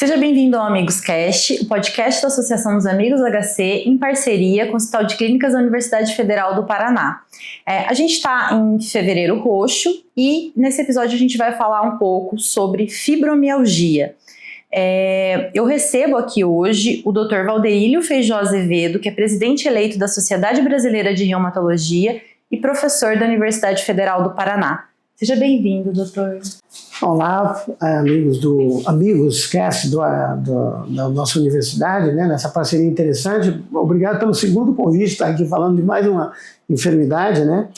Seja bem-vindo ao Amigos Cast, o podcast da Associação dos Amigos HC, em parceria com o Hospital de Clínicas da Universidade Federal do Paraná. A gente está em fevereiro roxo e nesse episódio a gente vai falar um pouco sobre fibromialgia. Eu recebo aqui hoje o Dr. Valdeílio Feijó Azevedo, que é presidente eleito da Sociedade Brasileira de Reumatologia e professor da Universidade Federal do Paraná. Seja bem-vindo, doutor. Olá, Amigos Cast da nossa universidade, né, nessa parceria interessante. Obrigado pelo segundo convite, estar aqui falando de mais uma enfermidade, né?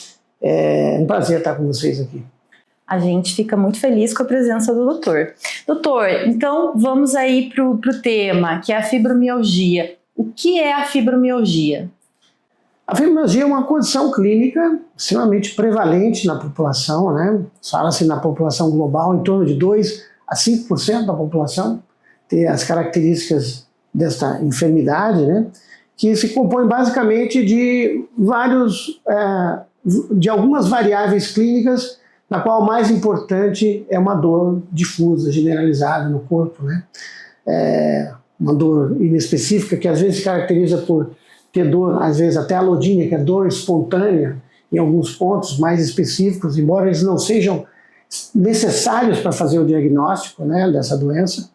É um prazer estar com vocês aqui. A gente fica muito feliz com a presença do doutor. Doutor, então vamos aí para o tema, que é a fibromialgia. O que é a fibromialgia? A fibromialgia é uma condição clínica extremamente prevalente na população, né? Fala-se na população global, em torno de 2 a 5% da população tem as características desta enfermidade, né? Que se compõe basicamente de algumas variáveis clínicas, na qual a mais importante é uma dor difusa, generalizada no corpo, né? Uma dor inespecífica que às vezes se caracteriza por ter dor, às vezes até alodínia, que é dor espontânea, em alguns pontos mais específicos, embora eles não sejam necessários para fazer o diagnóstico, né, dessa doença,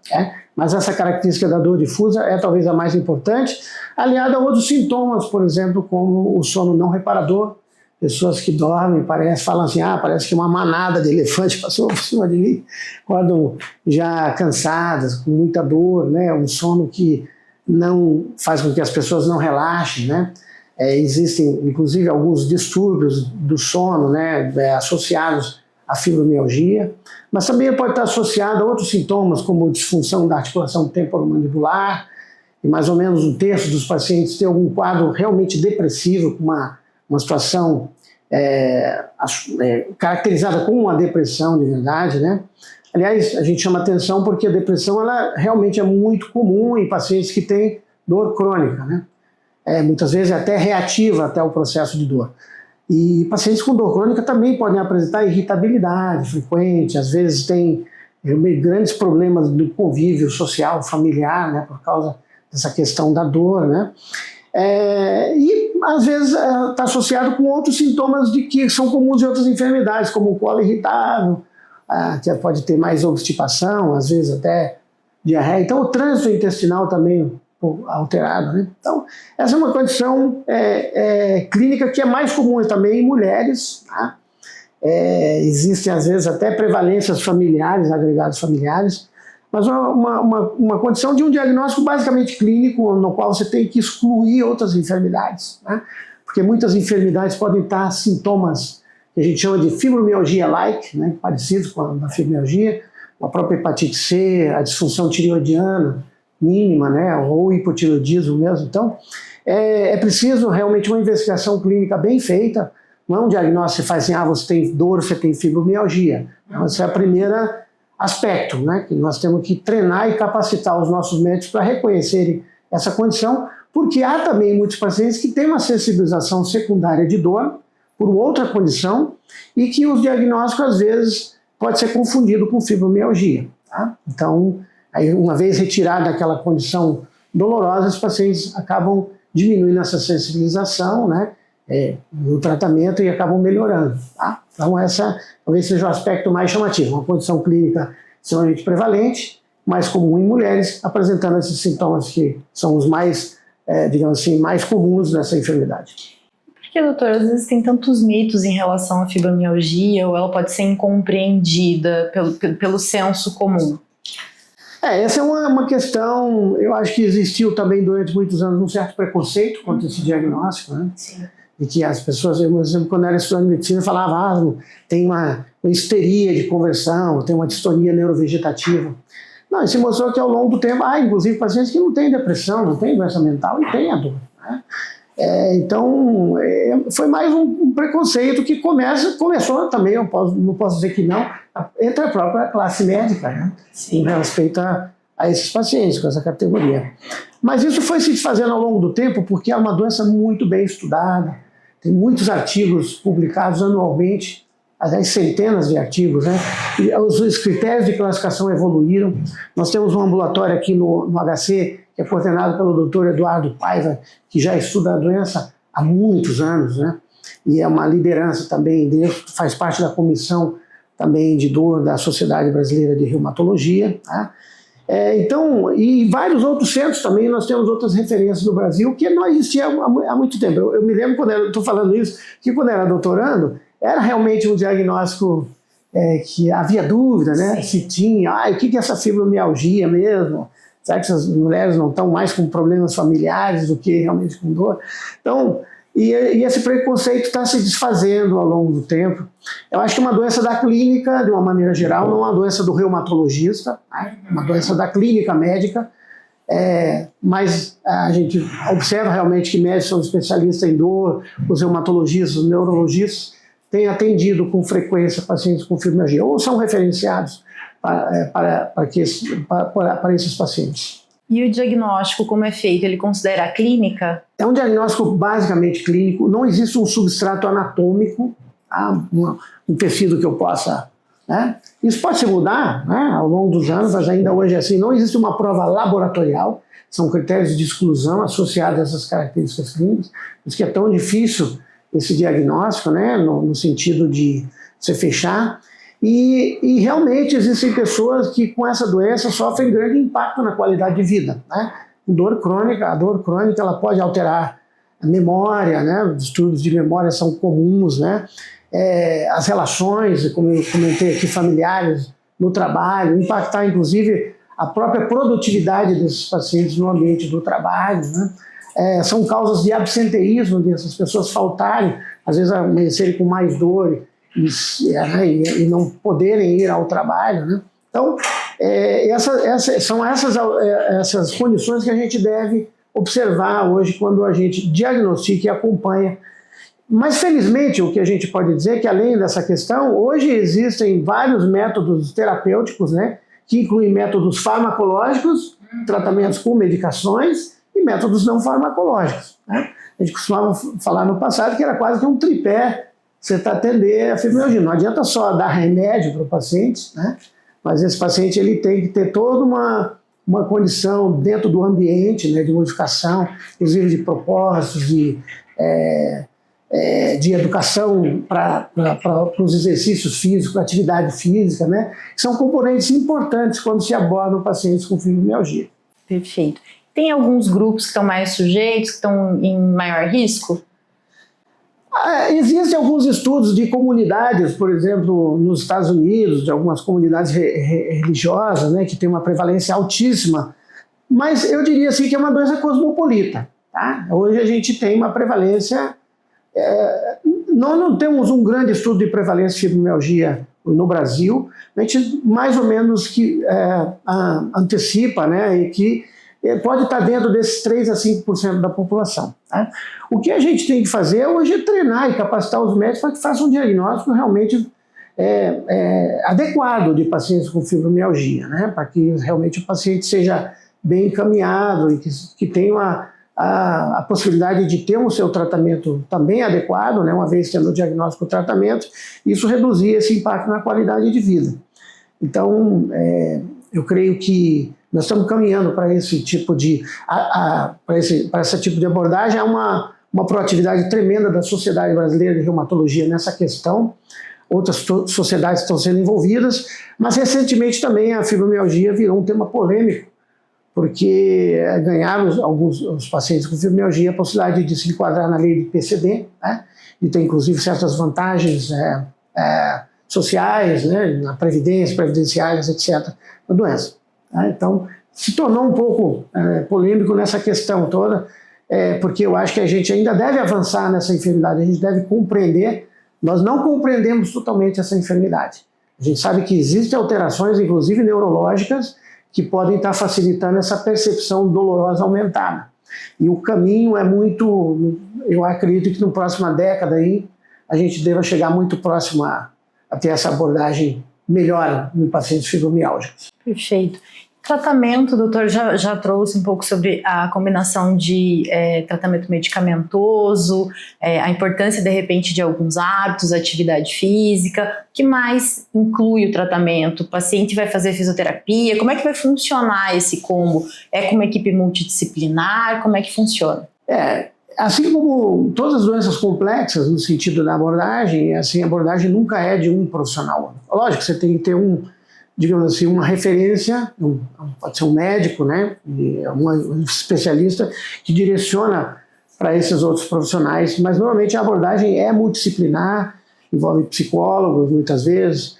mas essa característica da dor difusa é talvez a mais importante, aliada a outros sintomas, por exemplo, como o sono não reparador. Pessoas que dormem, falam assim, parece que uma manada de elefante passou por cima de mim, acordam já cansadas, com muita dor, né, um sono que não faz com que as pessoas não relaxem, né? Existem, inclusive, alguns distúrbios do sono, né, associados à fibromialgia, mas também pode estar associado a outros sintomas, como disfunção da articulação temporomandibular, e mais ou menos 1/3 dos pacientes tem algum quadro realmente depressivo, com uma situação caracterizada como uma depressão de verdade, né? Aliás, a gente chama atenção porque a depressão ela realmente é muito comum em pacientes que têm dor crônica, né? Muitas vezes é até reativa até o processo de dor. E pacientes com dor crônica também podem apresentar irritabilidade frequente, às vezes têm grandes problemas do convívio social, familiar, né, por causa dessa questão da dor, né? E às vezes está associado com outros sintomas que são comuns em outras enfermidades, como o colo irritável, que pode ter mais obstipação, às vezes até diarreia. Então, o trânsito intestinal também um pouco alterado, né? Então, essa é uma condição clínica que é mais comum também em mulheres, tá? Existem, às vezes, até prevalências familiares, agregados familiares, mas uma condição de um diagnóstico basicamente clínico, no qual você tem que excluir outras enfermidades, né? Porque muitas enfermidades podem estar sintomas que a gente chama de fibromialgia-like, né, parecidos com a fibromialgia, a própria hepatite C, a disfunção tireoidiana mínima, né, ou hipotireoidismo mesmo. Então, é preciso realmente uma investigação clínica bem feita, não é um diagnóstico que faz assim, você tem dor, você tem fibromialgia. Esse é o primeiro aspecto, né, que nós temos que treinar e capacitar os nossos médicos para reconhecerem essa condição, porque há também muitos pacientes que têm uma sensibilização secundária de dor, por outra condição, e que o diagnóstico, às vezes, pode ser confundido com fibromialgia. Tá? Então, aí, uma vez retirada aquela condição dolorosa, os pacientes acabam diminuindo essa sensibilização, né, no tratamento e acabam melhorando. Tá? Então, essa talvez seja o aspecto mais chamativo, uma condição clínica extremamente prevalente, mais comum em mulheres, apresentando esses sintomas que são os mais, digamos assim, mais comuns nessa enfermidade. Por que, doutor, às vezes tem tantos mitos em relação à fibromialgia ou ela pode ser incompreendida pelo senso comum? Essa é uma questão, eu acho que existiu também durante muitos anos um certo preconceito contra esse diagnóstico, né? Sim. E que as pessoas, eu, por exemplo, quando era estudante de medicina, falavam, tem uma histeria de conversão, tem uma distonia neurovegetativa. Não, isso mostrou que ao longo do tempo, inclusive pacientes que não têm depressão, não têm doença mental e têm a dor, né? Então, foi mais um preconceito que começou também, não posso dizer que não, entre a própria classe médica, né, em respeito a esses pacientes com essa categoria. Mas isso foi se desfazendo ao longo do tempo porque é uma doença muito bem estudada, tem muitos artigos publicados anualmente centenas de artigos, né? E os critérios de classificação evoluíram. Nós temos um ambulatório aqui no HC, que é coordenado pelo Dr. Eduardo Paiva, que já estuda a doença há muitos anos, né? E é uma liderança também, faz parte da comissão também de dor da Sociedade Brasileira de Reumatologia, tá? Então, e vários outros centros também, nós temos outras referências no Brasil que não existia há muito tempo. Eu me lembro, quando eu estou falando isso, que quando eu era doutorando, era realmente um diagnóstico que havia dúvida, né? Se tinha, o que é essa fibromialgia mesmo? Será que essas mulheres não estão mais com problemas familiares do que realmente com dor? Então, e esse preconceito está se desfazendo ao longo do tempo. Eu acho que é uma doença da clínica, de uma maneira geral, não é uma doença do reumatologista, né? Uma doença da clínica médica, mas a gente observa realmente que médicos são especialistas em dor, os reumatologistas, os neurologistas têm atendido com frequência pacientes com fibromialgia, ou são referenciados para esses pacientes. E o diagnóstico, como é feito? Ele considera a clínica? É um diagnóstico basicamente clínico, não existe um substrato anatômico, um tecido que eu possa... né? Isso pode se mudar, né, ao longo dos anos, mas ainda hoje é assim. Não existe uma prova laboratorial, são critérios de exclusão associados a essas características clínicas, por isso que é tão difícil esse diagnóstico, né, no sentido de você fechar. E realmente existem pessoas que com essa doença sofrem grande impacto na qualidade de vida, né? A dor crônica ela pode alterar a memória, né? Os distúrbios de memória são comuns, né? As relações, como eu comentei aqui, familiares, no trabalho, impactar inclusive a própria produtividade desses pacientes no ambiente do trabalho, né? São causas de absenteísmo dessas pessoas faltarem, às vezes amanhecerem com mais dor e não poderem ir ao trabalho, né? Então, são essas condições que a gente deve observar hoje quando a gente diagnostica e acompanha. Mas, felizmente, o que a gente pode dizer é que, além dessa questão, hoje existem vários métodos terapêuticos, né, que incluem métodos farmacológicos, tratamentos com medicações, e métodos não farmacológicos, né? A gente costumava falar no passado que era quase que um tripé você está atender a fibromialgia. Não adianta só dar remédio para o paciente, né? Mas esse paciente ele tem que ter toda uma condição dentro do ambiente, né, de modificação, inclusive de propósitos, de educação para os exercícios físicos, atividade física, né? Que são componentes importantes quando se abordam pacientes com fibromialgia. Perfeito. Tem alguns grupos que estão mais sujeitos, que estão em maior risco? Existem alguns estudos de comunidades, por exemplo, nos Estados Unidos, de algumas comunidades religiosas, né, que tem uma prevalência altíssima, mas eu diria assim que é uma doença cosmopolita, tá? Hoje a gente tem uma prevalência... nós não temos um grande estudo de prevalência de fibromialgia no Brasil, a gente mais ou menos que antecipa, né, e que pode estar dentro desses 3 a 5% da população, tá? O que a gente tem que fazer hoje é treinar e capacitar os médicos para que façam um diagnóstico realmente adequado de pacientes com fibromialgia, né? Para que realmente o paciente seja bem encaminhado e que tenha a possibilidade de ter o seu tratamento também adequado, né? Uma vez tendo o diagnóstico e o tratamento, isso reduzir esse impacto na qualidade de vida. Então, eu creio que nós estamos caminhando para esse tipo de abordagem. Há uma proatividade tremenda da Sociedade Brasileira de Reumatologia nessa questão. Outras sociedades estão sendo envolvidas, mas recentemente também a fibromialgia virou um tema polêmico, porque ganharam os pacientes com fibromialgia a possibilidade de se enquadrar na lei de PCD, né? E tem inclusive certas vantagens sociais, né? Na previdência, previdenciárias, etc., da doença. Então, se tornou um pouco polêmico nessa questão toda, porque eu acho que a gente ainda deve avançar nessa enfermidade, a gente deve compreender. Nós não compreendemos totalmente essa enfermidade. A gente sabe que existem alterações, inclusive neurológicas, que podem estar facilitando essa percepção dolorosa aumentada. E o caminho é muito... Eu acredito que na próxima década aí, a gente deva chegar muito próximo a ter essa abordagem melhor em pacientes fibromiálgicos. Perfeito. Tratamento, o doutor já trouxe um pouco sobre a combinação de tratamento medicamentoso, a importância, de repente, de alguns hábitos, atividade física. O que mais inclui o tratamento? O paciente vai fazer fisioterapia? Como é que vai funcionar esse combo? É com uma equipe multidisciplinar? Como é que funciona? Assim como todas as doenças complexas, no sentido da abordagem, assim, a abordagem nunca é de um profissional. Lógico que você tem que ter digamos assim, uma referência, pode ser um médico, né, um especialista que direciona para esses outros profissionais, mas normalmente a abordagem é multidisciplinar, envolve psicólogos muitas vezes,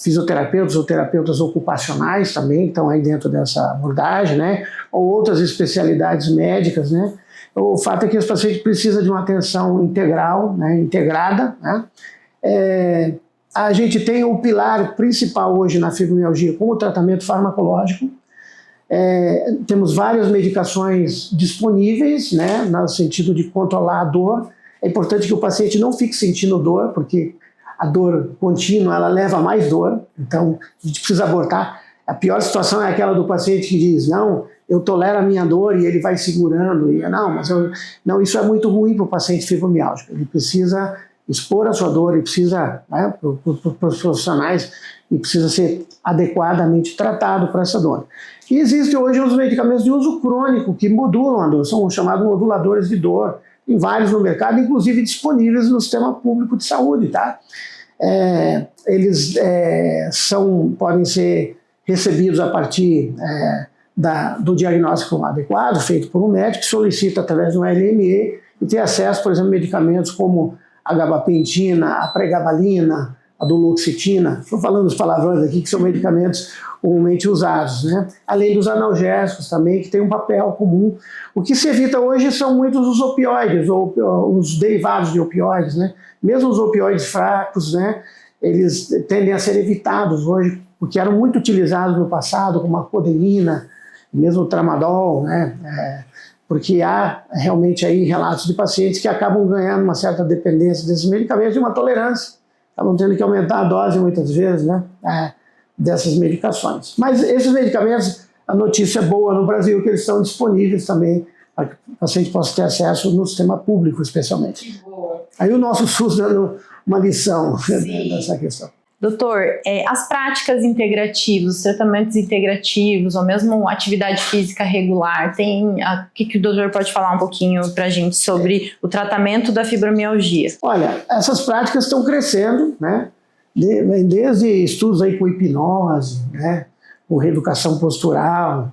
fisioterapeutas ou terapeutas ocupacionais também estão aí dentro dessa abordagem, né, ou outras especialidades médicas, né. O fato é que esse paciente precisa de uma atenção integral, né, integrada, né. A gente tem o pilar principal hoje na fibromialgia como o tratamento farmacológico. Temos várias medicações disponíveis, né, no sentido de controlar a dor. É importante que o paciente não fique sentindo dor, porque a dor contínua ela leva a mais dor, então a gente precisa abortar. A pior situação é aquela do paciente que diz, não, eu tolero a minha dor e ele vai segurando. Não, isso é muito ruim para o paciente fibromialgico. Ele precisa expor a sua dor, ele precisa, né, para os profissionais, e precisa ser adequadamente tratado para essa dor. E existem hoje os medicamentos de uso crônico que modulam a dor, são chamados moduladores de dor, tem vários no mercado, inclusive disponíveis no sistema público de saúde, tá? Eles podem ser recebidos a partir do diagnóstico adequado, feito por um médico, que solicita através de um LME, e ter acesso, por exemplo, a medicamentos como a gabapentina, a pregabalina, a duloxetina, estou falando os palavrões aqui, que são medicamentos comumente usados, né? Além dos analgésicos também, que tem um papel comum. O que se evita hoje são muitos os opioides, ou os derivados de opioides, né? Mesmo os opioides fracos, né? Eles tendem a ser evitados hoje, porque eram muito utilizados no passado, como a codeína, mesmo o tramadol, né? Porque há realmente aí relatos de pacientes que acabam ganhando uma certa dependência desses medicamentos e uma tolerância. Acabam tendo que aumentar a dose muitas vezes, né, dessas medicações. Mas esses medicamentos, a notícia boa no Brasil, que eles estão disponíveis também para que o paciente possa ter acesso no sistema público, especialmente. Que bom. Aí o nosso SUS dando uma lição dessa questão. Doutor, as práticas integrativas, os tratamentos integrativos, ou mesmo atividade física regular, o que o doutor pode falar um pouquinho para a gente sobre o tratamento da fibromialgia? Olha, essas práticas estão crescendo, né? Desde estudos aí com hipnose, né? Com reeducação postural,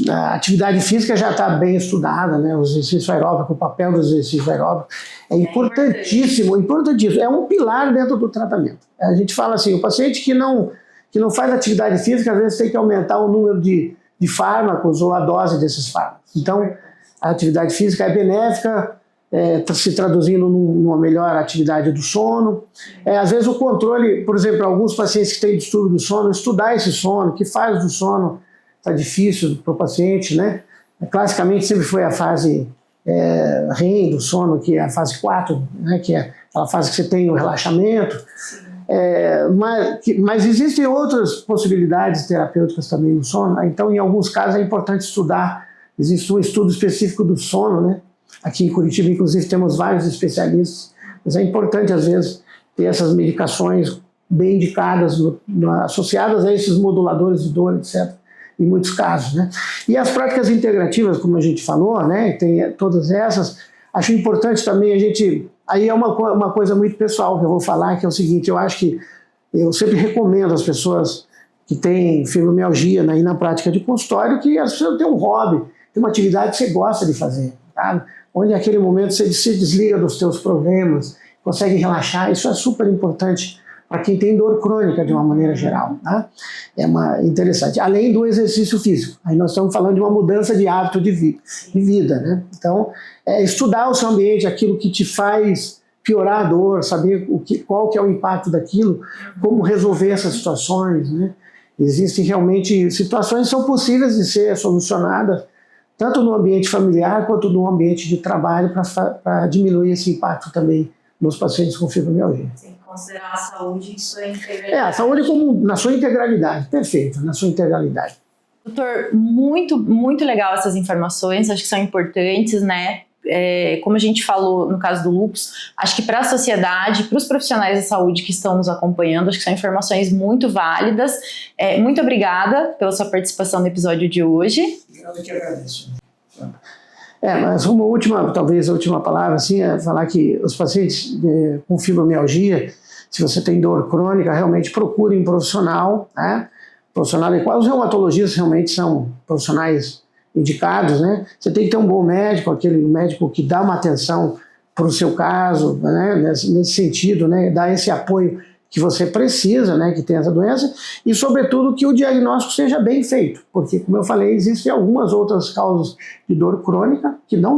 a atividade física já está bem estudada, né? O exercício aeróbico, o papel do exercício aeróbico é importantíssimo, importantíssimo. É um pilar dentro do tratamento. A gente fala assim, o paciente que não faz atividade física, às vezes tem que aumentar o número de fármacos ou a dose desses fármacos. Então, a atividade física é benéfica, se traduzindo numa melhor atividade do sono. Às vezes o controle, por exemplo, alguns pacientes que têm distúrbio do sono, estudar esse sono, que faz do sono está difícil para o paciente, né? Classicamente sempre foi a fase REM do sono, que é a fase 4, né? Que é aquela fase que você tem o relaxamento. Mas existem outras possibilidades terapêuticas também no sono, então em alguns casos é importante estudar. Existe um estudo específico do sono, né? Aqui em Curitiba, inclusive, temos vários especialistas, mas é importante às vezes ter essas medicações bem indicadas, associadas a esses moduladores de dor, etc., em muitos casos, né? E as práticas integrativas, como a gente falou, né? Tem todas essas. Acho importante também a gente... Aí é uma coisa muito pessoal que eu vou falar, que é o seguinte, eu acho que eu sempre recomendo às pessoas que têm fibromialgia, né, e na prática de consultório, que as pessoas têm um hobby, tem uma atividade que você gosta de fazer, tá? Onde naquele momento você se desliga dos teus problemas, consegue relaxar, isso é super importante para quem tem dor crônica de uma maneira geral, tá? Interessante. Além do exercício físico, aí nós estamos falando de uma mudança de hábito de vida, né? Então, estudar o seu ambiente, aquilo que te faz piorar a dor, saber qual que é o impacto daquilo, como resolver essas situações, né? Existem realmente situações que são possíveis de ser solucionadas, tanto no ambiente familiar quanto no ambiente de trabalho, para diminuir esse impacto também nos pacientes com fibromialgia. Sim, com Considerar a saúde em sua integralidade. A saúde como na sua integralidade, perfeito, na sua integralidade. Doutor, muito, muito legal essas informações, acho que são importantes, né? Como a gente falou no caso do lúpus, acho que para a sociedade, para os profissionais da saúde que estão nos acompanhando, acho que são informações muito válidas. Muito obrigada pela sua participação no episódio de hoje. Eu que agradeço. Mas uma última, talvez a última palavra, assim, é falar que os pacientes com fibromialgia, se você tem dor crônica, realmente procure um profissional, né? Profissional adequado. Os reumatologistas realmente são profissionais indicados, né? Você tem que ter um bom médico, aquele médico que dá uma atenção para o seu caso, né? Nesse sentido, né? Dá esse apoio que você precisa, né? Que tem essa doença, e sobretudo que o diagnóstico seja bem feito, porque, como eu falei, existem algumas outras causas de dor crônica que não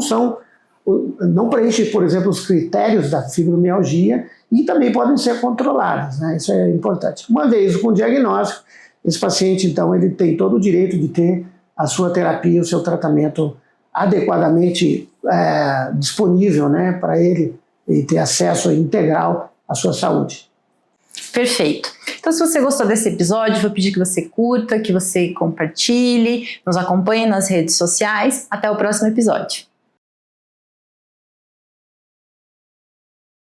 preenchem, por exemplo, os critérios da fibromialgia e também podem ser controladas, né? Isso é importante. Uma vez com o diagnóstico, esse paciente, então, ele tem todo o direito de ter a sua terapia, o seu tratamento adequadamente disponível, né, para ele e ter acesso integral à sua saúde. Perfeito. Então, se você gostou desse episódio, vou pedir que você curta, que você compartilhe, nos acompanhe nas redes sociais. Até o próximo episódio.